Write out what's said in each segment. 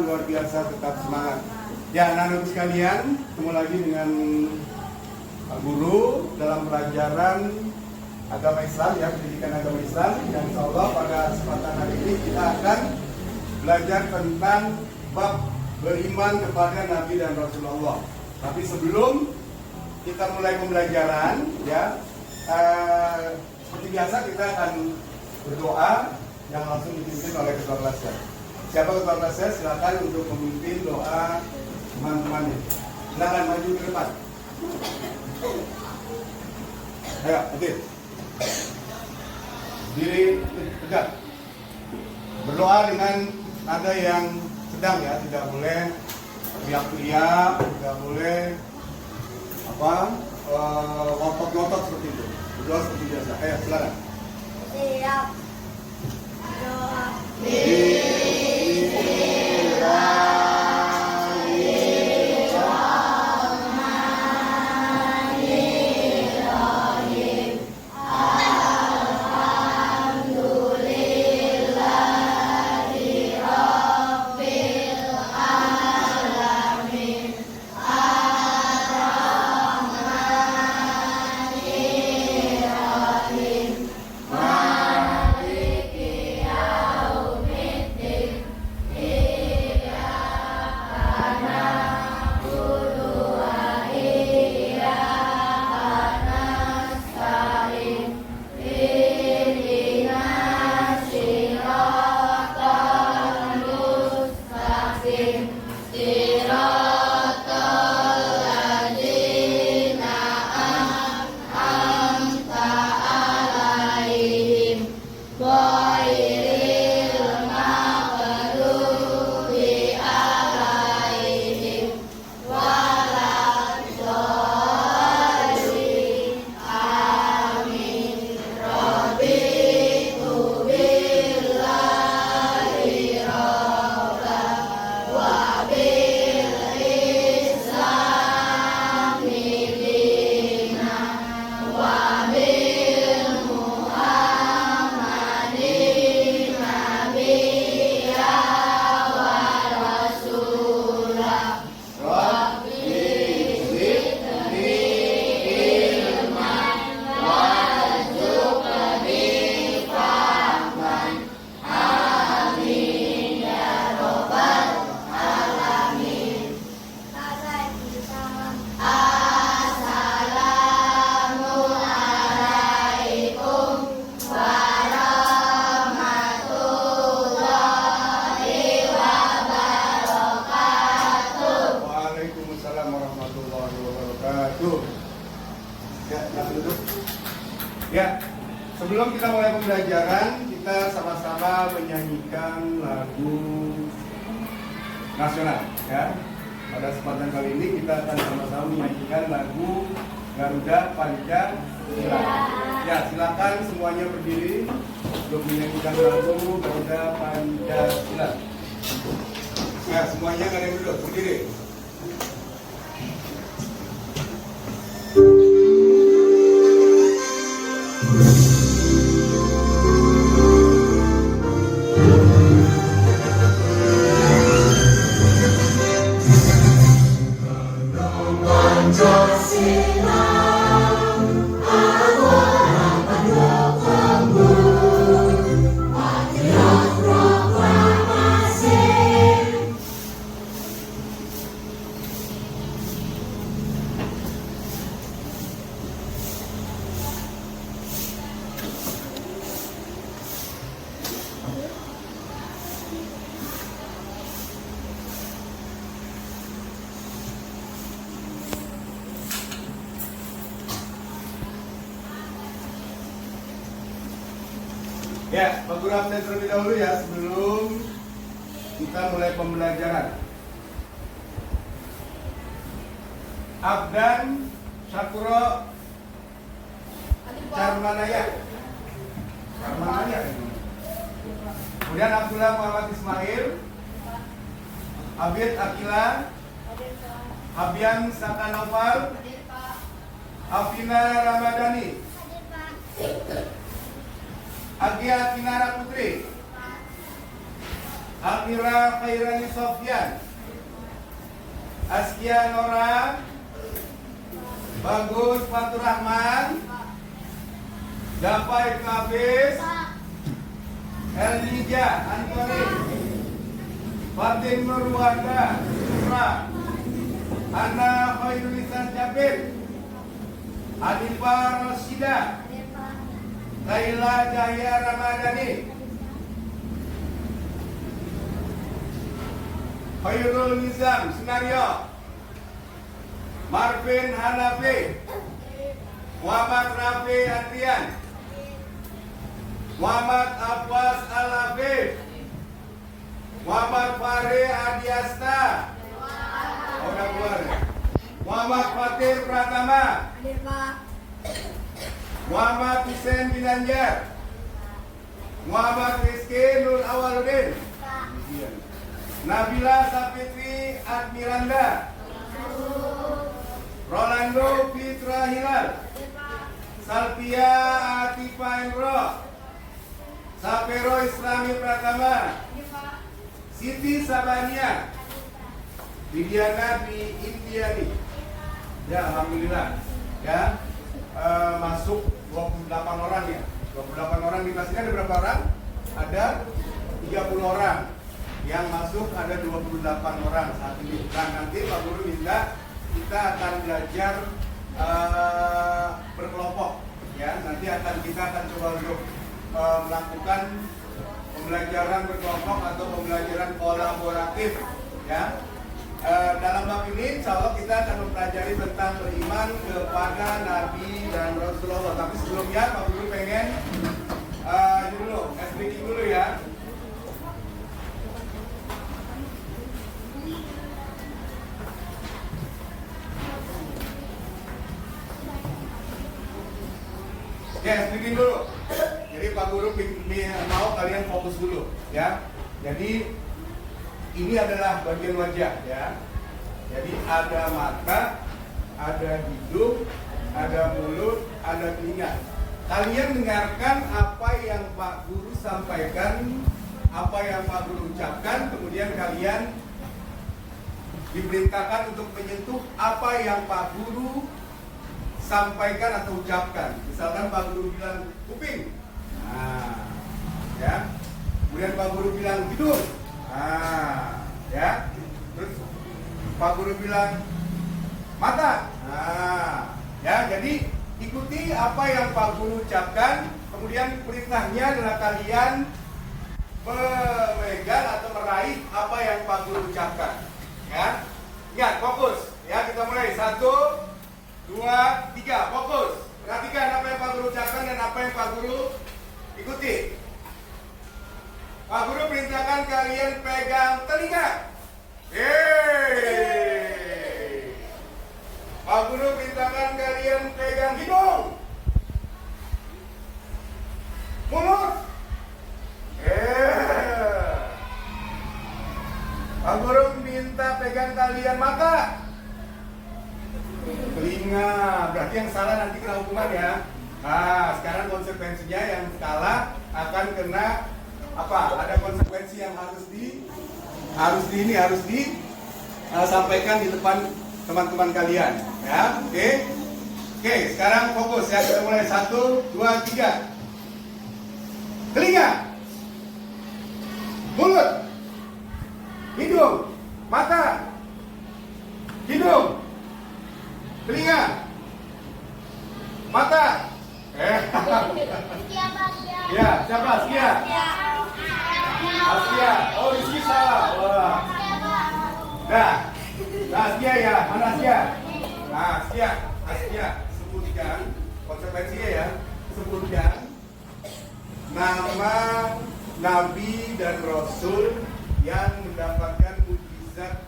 luar biasa, tetap semangat. Ya, anak-anak sekalian, ketemu lagi dengan Pak Guru dalam pelajaran agama Islam, ya, pendidikan agama Islam. Dan insya Allah pada kesempatan hari ini kita akan belajar tentang bab beriman kepada Nabi dan Rasulullah. Tapi sebelum kita mulai pembelajaran, ya, seperti biasa kita akan berdoa yang langsung dipimpin oleh ketua kelasnya. Siapa ketua kelasnya? Silakan untuk memimpin doa teman-temannya. Silakan maju ke depan. Ayo, oke. Diri tegak. Berdoa dengan nada yang sedang, ya, tidak boleh teriak-teriak, tidak boleh ngotot-ngotot seperti itu. Berdoa seperti biasa. Ayo, silakan. Siap. Doa. Ya, sebelum kita mulai pembelajaran, kita sama-sama menyanyikan lagu nasional, ya. Pada kesempatan kali ini kita akan sama-sama menyanyikan lagu Garuda Pancasila. Ya, silakan semuanya berdiri untuk menyanyikan lagu Garuda Pancasila. Ya, semuanya nggak ada yang duduk, berdiri. Ya, Pak Guru absen terlebih dahulu, ya, sebelum kita mulai pembelajaran. Abdan Syakuro Carmanaya. Kemudian Abdullah Muhammad Ismail, Abid Akila, Abian Sakanofal, Afina Ramadhani, Agia Kinara Putri, Amira Khairani Sofyan, Askia Nora, Bagus Fatur Rahman, Dapai Kabis, Elnija Antoni, Fatin Nurwada Supra, Anna Khairulisan Jabir, Adifa Rosida, Laila Jahya Ramadhani, Khairul Nizam Sunario, Marvin Hanafi, Muhammad Rafi Adrian, Muhammad Abbas Al-Habib, Muhammad Fahri Adiasta, udah keluar ya? Muhammad Fatir Pratama, Muhammad Hussein Binanjar, Muhammad Rizky Nur Awaludin, Nabila Sapitri Admiranda, Rolando Fitra Hilal, Salpia Atifa Endro, Sapero Islami Pratama, Siti Sabania, Viviana di Indiani. Ya, alhamdulillah. Ya, masuk 28 orang ya. 28 orang di kelas ini ada berapa orang? Ada 30 orang. Yang masuk ada 28 orang saat ini. Nah, nanti Pak Guru minta kita akan belajar berkelompok. Ya, nanti kita akan coba untuk melakukan pembelajaran berkelompok atau pembelajaran kolaboratif. Ya. Dalam bab ini, insya Allah kita akan mempelajari tentang beriman kepada Nabi dan Rasulullah. Tapi sebelumnya, Pak Guru pengen ini dulu, speaking dulu ya. Ya, speaking dulu. Jadi Pak Guru mau kalian fokus dulu, ya. Jadi ini adalah bagian wajah, ya. Jadi ada mata, ada hidung, ada mulut, ada telinga. Kalian dengarkan apa yang Pak Guru sampaikan, apa yang Pak Guru ucapkan, kemudian kalian diperintahkan untuk menyentuh apa yang Pak Guru sampaikan atau ucapkan. Misalkan Pak Guru bilang kuping, nah, ya. Kemudian Pak Guru bilang hidung, nah, ya. Terus Pak Guru bilang mata, nah, ya. Jadi ikuti apa yang Pak Guru ucapkan. Kemudian perintahnya adalah kalian memegang atau meraih apa yang Pak Guru ucapkan. Ya, ingat fokus. Ya, kita mulai 1, 2, 3, fokus. Perhatikan apa yang Pak Guru ucapkan dan apa yang Pak Guru ikuti. Pak Guru perintahkan kalian pegang telinga. Pak Guru perintahkan kalian pegang hidung, mulut. Pak Guru minta pegang kalian mata, telinga. Berarti yang salah nanti kena hukuman ya. Nah, sekarang konsekuensinya yang salah akan kena apa? Ada konsekuensi yang harus disampaikan di depan teman-teman kalian. Ya, oke. Oke, sekarang fokus ya. Kita mulai 1, 2, 3. Telinga, mulut, hidung, mata, hidung, telinga, mata. Ya, siapa? Askia. Askia. Oh, Rizky salah. Wah. Nah, Askia ya. Mana Askia? Nah, Askia. Sebutkan konsekuensinya ya. Sebutkan nama Nabi dan Rasul yang mendapatkan mukjizat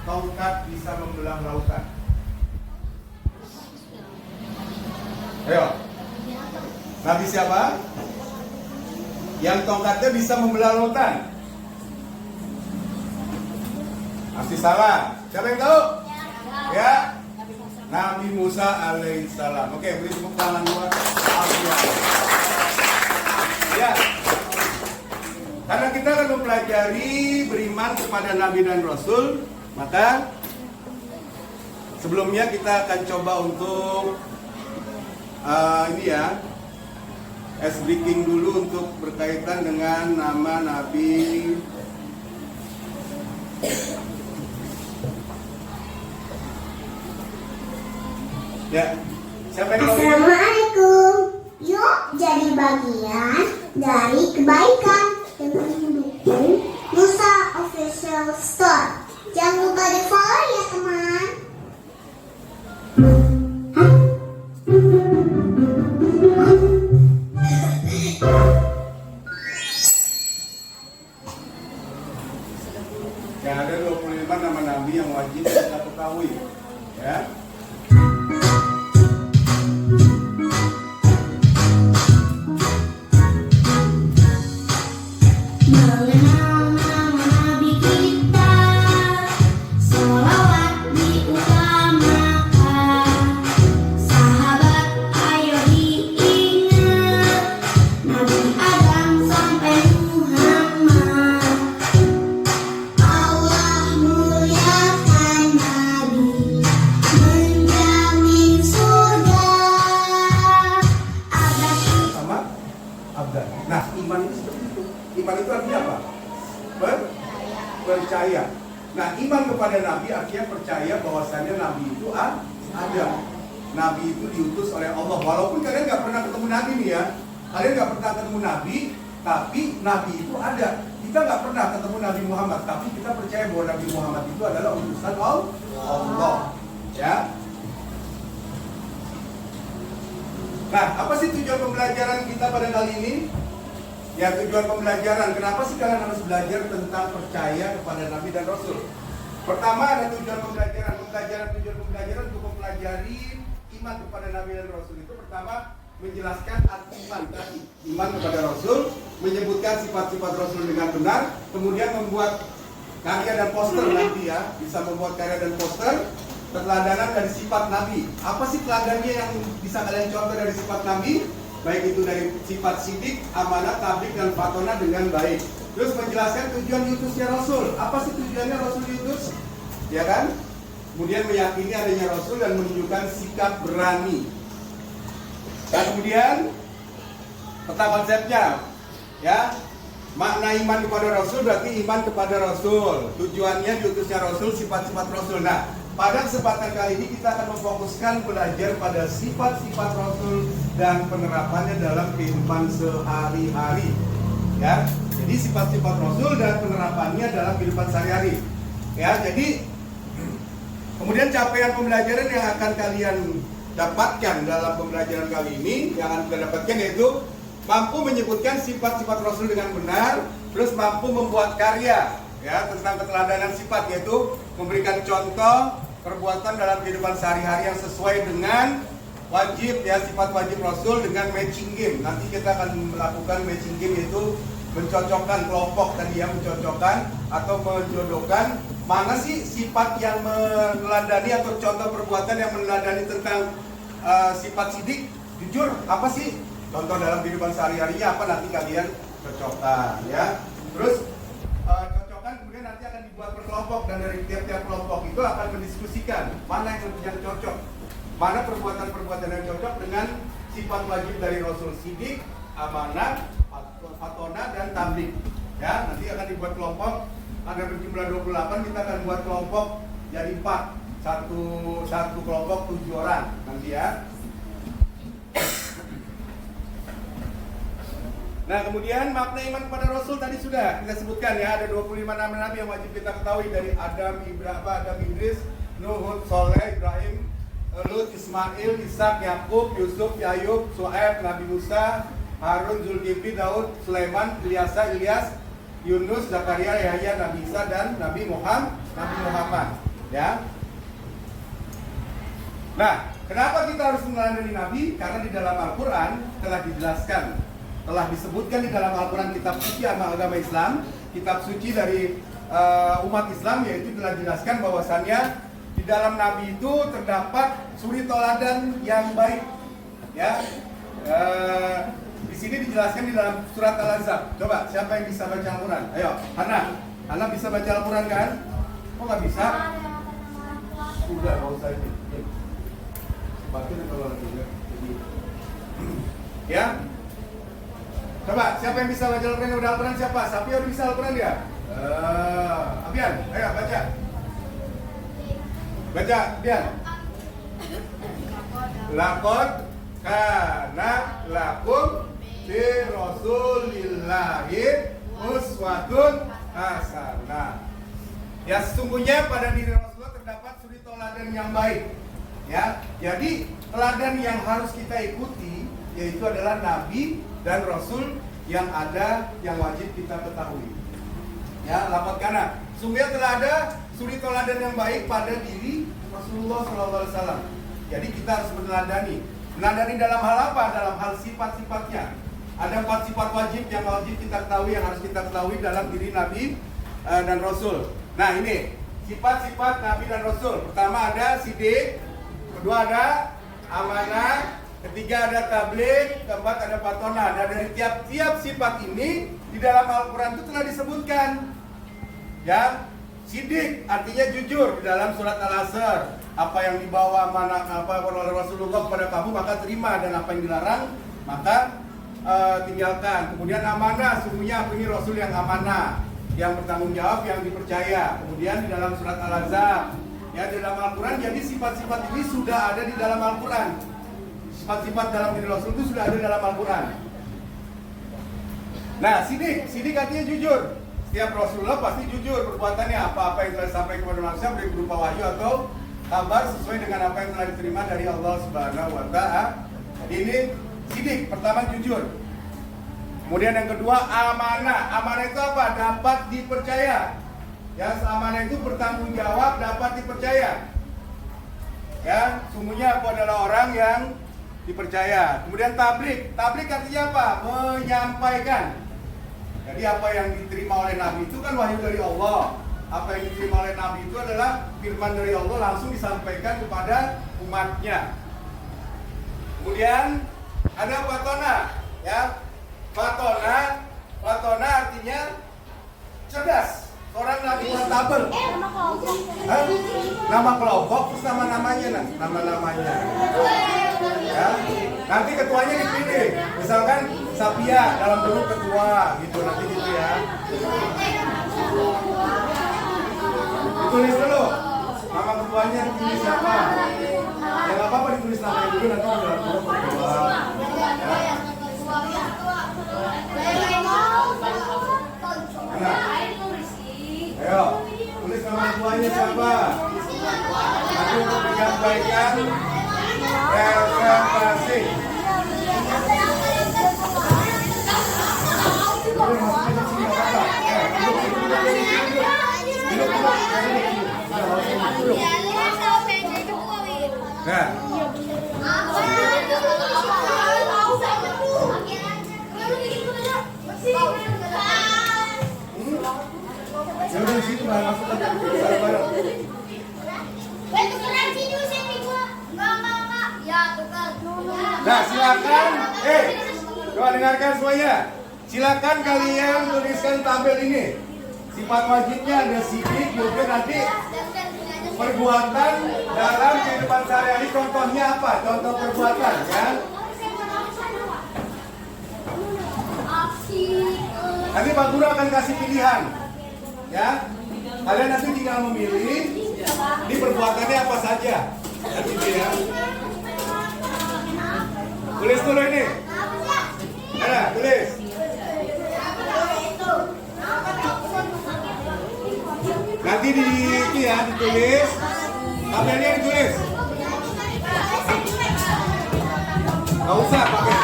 tongkat bisa membelah lautan. Ayo. Nabi siapa? Yang tongkatnya bisa membelah lautan. Pasti salah. Siapa yang tahu? Ya. Nabi Musa alaihissalam. Oke, beri tepuk tangan buat Alfian. Ya. Karena kita akan mempelajari beriman kepada Nabi dan Rasul, maka sebelumnya kita akan coba untuk ice breaking dulu untuk berkaitan dengan nama Nabi. Ya, siapa yang mau? Assalamualaikum. Yuk jadi bagian dari kebaikan dengan mendukung Nusa Official Store. Jangan lupa di follow ya teman. Ya, ada 25 nama Nabi yang wajib kita ketahui. Ya. Mengenal nama Nabi kita, sholawat diutamakan. Sahabat ayo diingat, Nabi Adam sampai Muhammad. Allah muliakan Nabi, menjamin surga. Sama abdan. Nah, iman itu seperti itu. Iman itu artinya apa? Percaya. Nah, iman kepada Nabi artinya percaya bahwasannya Nabi itu ada. Nabi itu diutus oleh Allah. Walaupun kalian nggak pernah ketemu Nabi nih ya, kalian nggak pernah ketemu Nabi, tapi Nabi itu ada. Kita nggak pernah ketemu Nabi Muhammad, tapi kita percaya bahwa Nabi Muhammad itu adalah utusan Allah. Ya. Nah, apa sih tujuan pembelajaran kita pada kali ini? Ya, tujuan pembelajaran. Kenapa sih kalian harus belajar tentang percaya kepada Nabi dan Rasul? Pertama, ada tujuan pembelajaran. Tujuan pembelajaran untuk mempelajari iman kepada Nabi dan Rasul itu pertama menjelaskan arti iman tadi. Iman kepada Rasul, menyebutkan sifat-sifat Rasul dengan benar, kemudian membuat karya dan poster nanti ya, bisa membuat karya dan poster keteladanan dari sifat Nabi. Apa sih teladannya yang bisa kalian contoh dari sifat Nabi? Baik itu dari sifat sidik, amanah, tablik, dan fatona dengan baik. Terus menjelaskan tujuan diutusnya Rasul. Apa sih tujuannya Rasul diutus? Ya kan? Kemudian meyakini adanya Rasul dan menunjukkan sikap berani. Dan kemudian peta konsepnya, ya, makna iman kepada Rasul berarti iman kepada Rasul. Tujuannya diutusnya Rasul, sifat-sifat Rasul. Nah, pada kesempatan kali ini kita akan memfokuskan belajar pada sifat-sifat Rasul dan penerapannya dalam kehidupan sehari-hari. Ya, jadi sifat-sifat Rasul dan penerapannya dalam kehidupan sehari-hari. Ya, jadi kemudian capaian pembelajaran yang akan kalian dapatkan dalam pembelajaran kali ini, yang akan kita dapatkan yaitu mampu menyebutkan sifat-sifat Rasul dengan benar, terus mampu membuat karya ya tentang keteladanan sifat, yaitu memberikan contoh perbuatan dalam kehidupan sehari-hari yang sesuai dengan wajib ya, sifat wajib Rasul dengan matching game. Nanti kita akan melakukan matching game, yaitu mencocokkan kelompok tadi ya, mencocokkan atau menjodohkan mana sih sifat yang meneladani atau contoh perbuatan yang meneladani tentang sifat sidik. Jujur apa sih contoh dalam kehidupan sehari-harinya, apa nanti kalian cocokkan ya. Terus kemudian nanti akan dibuat per kelompok, dan dari tiap-tiap kelompok itu akan mendiskusikan mana yang cocok, mana perbuatan-perbuatan yang cocok dengan sifat wajib dari Rasul, sidik, amanah, fatona, dan tablik. Ya, nanti akan dibuat kelompok, ada berjumlah 28, kita akan buat kelompok jadi 4, satu kelompok 7 orang nanti ya. Nah, kemudian makna iman kepada Rasul tadi sudah kita sebutkan ya, ada 25 nama Nabi yang wajib kita ketahui, dari Adam, Idris, Nuh, Hud, Soleh, Ibrahim, Lut, Ismail, Ishak, Yakub, Yusuf, Yayub, Su'aib, Nabi Musa, Harun, Zulkifli, Daud, Sulaiman, Ilyas, Yunus, Zakaria, Yahya, Nabi Isa, dan Nabi Muhammad ya. Nah, kenapa kita harus meneladani Nabi? Karena di dalam Al-Quran telah dijelaskan, telah disebutkan di dalam Al-Quran, kitab suci agama Islam, kitab suci dari umat Islam, yaitu telah dijelaskan bahwasannya di dalam Nabi itu terdapat suri teladan yang baik ya. sini dijelaskan di dalam surat Al-Ahzab. Coba siapa yang bisa baca Al-Quran? Ayo, Hana bisa baca Al-Quran kan? Kok nggak bisa? Udah, nggak usah ini. Baca kalau juga. Ya. Coba siapa yang bisa baca Al-Quran? Udah Al-Quran siapa? Sapi udah bisa Al-Quran ya? Abian, ayo baca. Baca, Bian. Laqad kana lakum fi Rasulillahi uswatun hasanah. Ya, sesungguhnya pada diri Rasulullah terdapat suri teladan yang baik. Ya, jadi teladan yang harus kita ikuti yaitu adalah Nabi dan Rasul yang ada yang wajib kita ketahui. Ya, laqad kana. Sungguhnya telah ada suri teladan yang baik pada diri Rasulullah SAW. Jadi kita harus meneladani dalam hal apa? Dalam hal sifat-sifatnya. Ada 4 sifat wajib yang wajib kita ketahui, yang harus kita ketahui dalam diri Nabi dan Rasul. Nah, ini sifat-sifat Nabi dan Rasul. Pertama ada sidik, kedua ada amanah, ketiga ada tabligh, keempat ada patonah. Nah, dari tiap-tiap sifat ini di dalam Al-Quran itu telah disebutkan. Ya, sidik artinya jujur di dalam surat Al-Asr. Apa yang dibawa oleh Rasulullah kepada kamu maka terima, dan apa yang dilarang maka tinggalkan. Kemudian amanah, sungguhnya ini Rasul yang amanah, yang bertanggung jawab, yang dipercaya. Kemudian di dalam surat Al-Ahzab, ya, di dalam Al-Quran. Jadi sifat-sifat ini sudah ada di dalam Al-Quran. Sifat-sifat dalam diri Rasul itu sudah ada dalam Al-Quran. Nah, sidik artinya jujur. Setiap Rasulullah pasti jujur perbuatannya, apa-apa yang telah disampaikan kepada manusia baik berupa wahyu atau kabar sesuai dengan apa yang telah diterima dari Allah Subhanahu wa Ta'ala. Ini sidik, pertama jujur. Kemudian yang kedua amanah. Amanah itu apa? Dapat dipercaya. Ya, amanah itu bertanggung jawab, dapat dipercaya. Ya, sungguhnya aku adalah orang yang dipercaya. Kemudian tabligh. Tabligh artinya apa? Menyampaikan. Jadi apa yang diterima oleh Nabi itu kan wahyu dari Allah. Apa yang diterima oleh Nabi itu adalah firman dari Allah langsung disampaikan kepada umatnya. Kemudian ada patonah, ya. Patonah artinya cerdas. Orang Nabi tabel. Nama kelompok terus nama-namanya, nama-namanya. Ya. Nanti ketuanya dipilih. Misalkan Sapia dalam bentuk ketua gitu, nanti gitu ya. Ditulis dulu nama ketuanya, ditulis siapa. Ya nggak apa-apa ditulis namanya dulu, nanti di dalam bentuk ketua. Ya. Nah. Ayo, tulis nama ketuanya siapa. Nanti untuk menyampaikan presentasi. Nah, jangan situ masuk aja bareng-bareng. Nah, silakan. Coba dengarkan semuanya. Silakan kalian tuliskan tabel ini. Sifat wajibnya ada sidik, juga nanti perbuatan dalam kehidupan sehari-hari. Contohnya apa? Contoh perbuatan, ya. Nanti Pak Guru akan kasih pilihan, ya. Kalian nanti tinggal memilih di perbuatannya apa saja. Gitu ya. Tulis dulu ini. Ada, tulis. Nanti di itu ya ditulis. Tabelnya ditulis. Gak usah pakai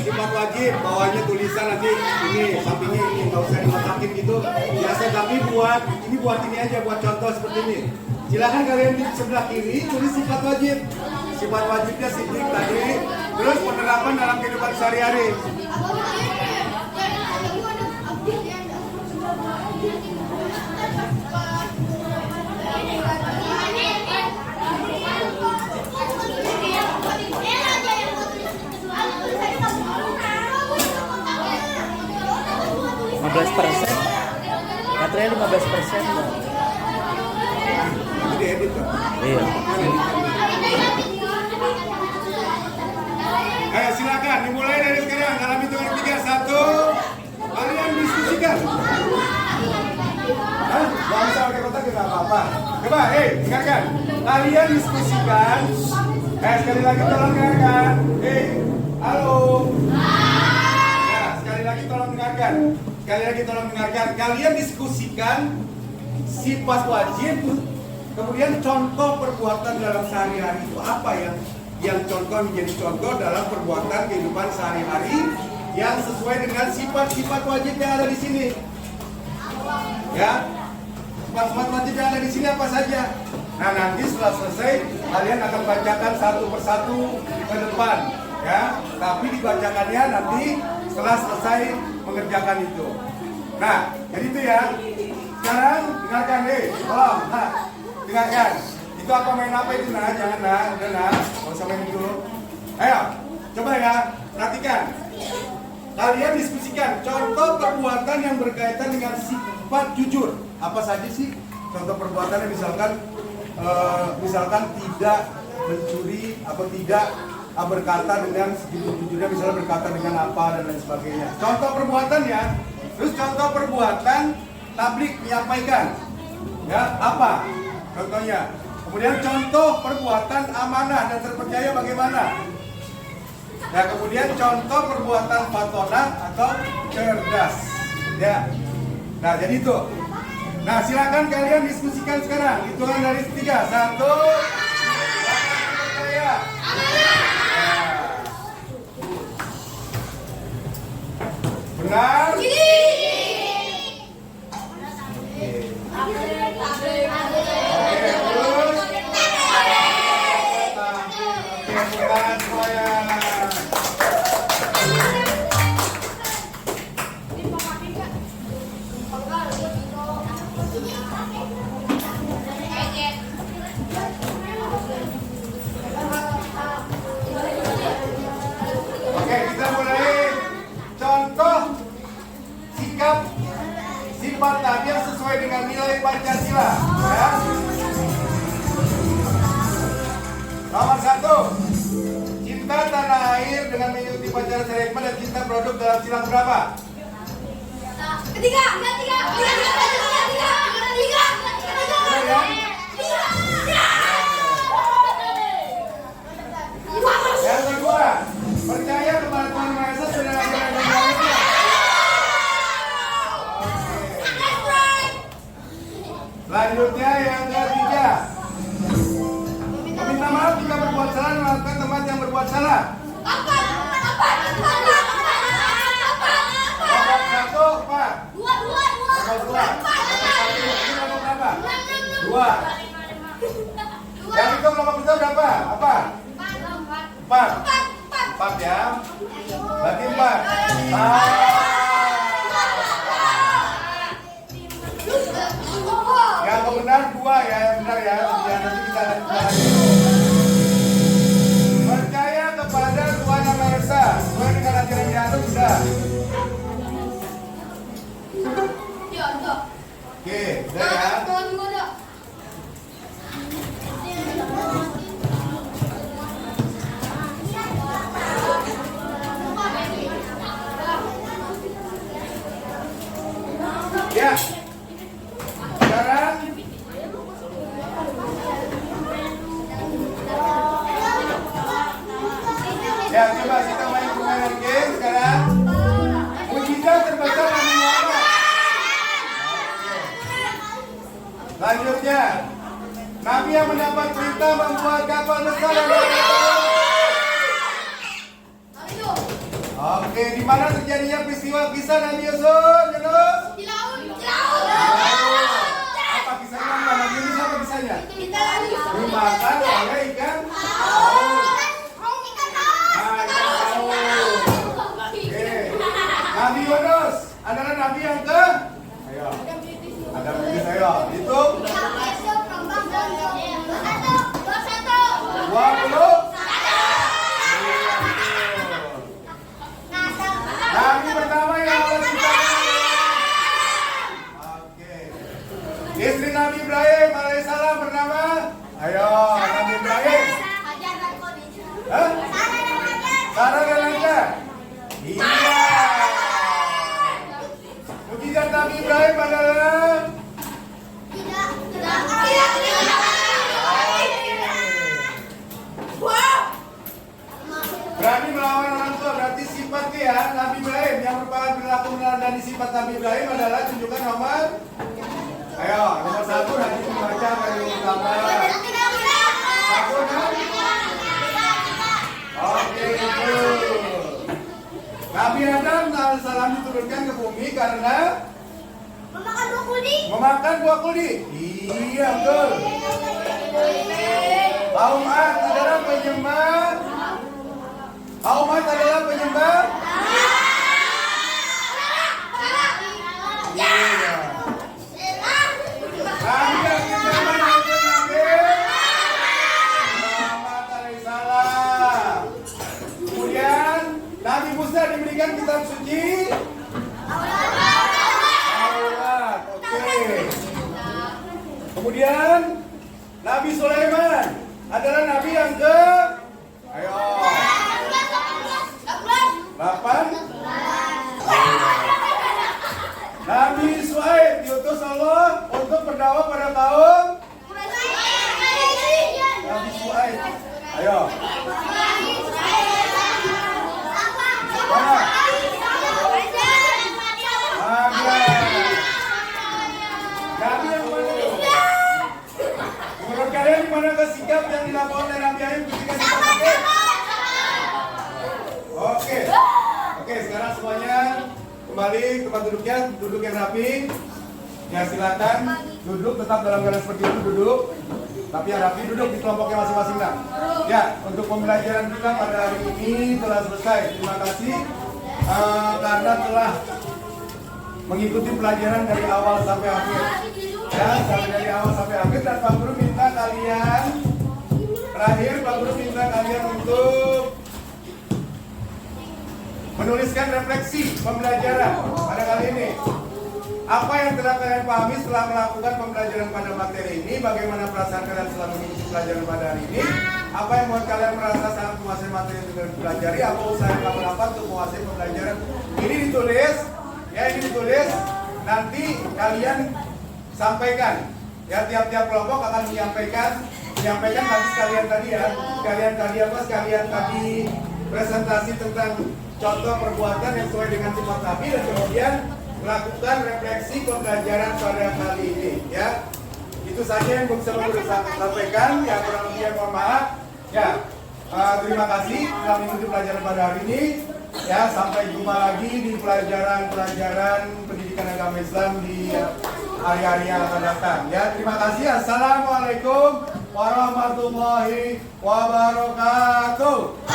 sifat wajib, bawahnya tulisan nanti ini, sampingnya ini, gak usah dimatakin gitu. Biasa, tapi buat ini aja, buat contoh seperti ini. Silakan kalian di sebelah kiri tulis sifat wajib. Sifat wajibnya sidik tadi, terus penerapan dalam kehidupan sehari-hari. saya 15%. Itu diedit kan? Iya. Ayo silakan dimulai dari sekarang dalam hitungan 3. 1. Kalian diskusikan. Hah? Gak usah pakai kotak juga gak apa-apa. Coba, dengarkan. Kalian diskusikan. Sekali lagi tolong dengarkan. Halo. Ya, sekali lagi tolong dengarkan. Sekali lagi tolong dengarkan. Kalian diskusikan sifat wajib, kemudian contoh perbuatan dalam sehari-hari itu apa yang contoh menjadi contoh dalam perbuatan kehidupan sehari-hari yang sesuai dengan sifat-sifat wajib yang ada di sini. Ya, sifat-sifat wajib yang ada di sini apa saja? Nah, nanti setelah selesai kalian akan bacakan satu persatu ke depan, ya. Tapi dibacakannya nanti setelah selesai mengerjakan itu. Nah, jadi itu ya. Sekarang dengarkan tolong, dengarkan. Itu apa main apa itu jangan udah nggak usah main dulu. Ayo, coba ya, perhatikan. Kalian diskusikan contoh perbuatan yang berkaitan dengan sifat jujur. Apa saja sih contoh perbuatannya? Misalkan tidak mencuri atau tidak berkata dengan sejujur-jujurnya, misalnya berkata dengan apa dan lain sebagainya. Contoh perbuatan ya. Terus contoh perbuatan tablik menyampaikan. Ya, apa contohnya? Kemudian contoh perbuatan amanah dan terpercaya bagaimana? Ya, kemudian contoh perbuatan fatonah atau cerdas. Ya. Nah, jadi itu. Nah, silakan kalian diskusikan sekarang. Hitungan dari 3. 1. Percaya. Benar? Oke, kita mulai. Contoh sikap sifat tadi yang sesuai dengan nilai Pancasila, ya. Nomor 1, cinta tanah air dengan mengikuti upacara seremoni dan cinta produk dalam silang berapa? Ketiga. Yang kedua, percaya kepada Tuhan Maha Esa sudah Selanjutnya yang ketiga, meminta maaf jika berbuat salah dan melakukan tempat yang berbuat salah. Nomor 1, Pak. Nomor 2. Ini nomor berapa? 2. Yang itu kelompok besar berapa? Apa? 4. 4 ya. Berarti 4. Yang benar 2 ya, yang benar ya. Nanti kita lanjutkan. Percaya kepada Tuhan Yang Maha Esa sesuai dengan ajaran yang ada sudah. Oke, udah ya. Ya. Sekarang ya, coba kita main permainan game sekarang. Mujizat terbesar Nabi Muhammad. Selanjutnya, Nabi yang mendapat perintah membuat kapal besar dan Oke, di mana terjadinya peristiwa kisah Nabi Yusuf? Yunus? Di laut. Apa kisahnya? Nabi Yunus apa kisahnya? Dimakan oleh ikan paus. Ikan paus. Oke. Nabi Yunus adalah nabi yang ke? Ayo. Ada bibis, ayo. Hitung. 20. Nabi pertama yang Allah ciptakan. sifatnya ya, Nabi Ibrahim yang merupakan perilaku meneladani sifat Nabi Ibrahim adalah tunjukkan nomor. Ayo, nomor 1 nanti dibaca dari utama. Satu kan? Oke, itu. Nabi Adam alaihissalam diturunkan ke bumi karena memakan buah kuldi. Iya, betul. Kaum Ad adalah penyembah. Kaum Ad adalah penyembah. Iya. Nabi yang zaman Nabi Muhammad alaihissalam. Kemudian Nabi Musa diberikan kitab suci Taurat. Oke. Kemudian Nabi Sulaiman adalah nabi yang ke ayo 8. Nabi Shu'aib diutus Allah untuk berdakwah pada kaum Nabi Shu'aib. Ayo. Mana? Nabi yang mana? Menurut kalian di mana sikap yang dilakukan oleh Nabi Ayub ketika dipakai? Oke, sekarang semuanya kembali ke tempat duduknya, duduk yang rapi. Ya silakan duduk tetap dalam keadaan seperti itu duduk. Tapi yang rapi duduk di kelompoknya masing-masing lah. Ya, untuk pembelajaran kita pada hari ini telah selesai. Terima kasih karena telah mengikuti pelajaran dari awal sampai akhir. Ya, dari awal sampai akhir. Dan Pak Guru minta kalian terakhir Pak Guru minta kalian untuk menuliskan refleksi pembelajaran pada kali ini. Apa yang telah kalian pahami setelah melakukan pembelajaran pada materi ini? Bagaimana perasaan kalian setelah mengikuti pelajaran pada hari ini? Apa yang membuat kalian merasa sangat menguasai materi yang kalian pelajari? Apa usaha yang kalian lakukan untuk menguasai pembelajaran? Ini ditulis, ya ini ditulis. Nanti kalian sampaikan. Ya tiap-tiap kelompok akan menyampaikan nanti sekalian tadi ya. Sekalian tadi presentasi tentang contoh perbuatan yang sesuai dengan sifat Nabi dan kemudian melakukan refleksi pembelajaran pada kali ini ya. Itu saja yang bisa saya sampaikan ya, kurang lebih mohon maaf ya. Terima kasih telah mengikuti pelajaran pada hari ini ya. Sampai jumpa lagi di pelajaran pendidikan agama Islam di hari-hari yang akan datang ya. Terima kasih. Assalamualaikum warahmatullahi wabarakatuh.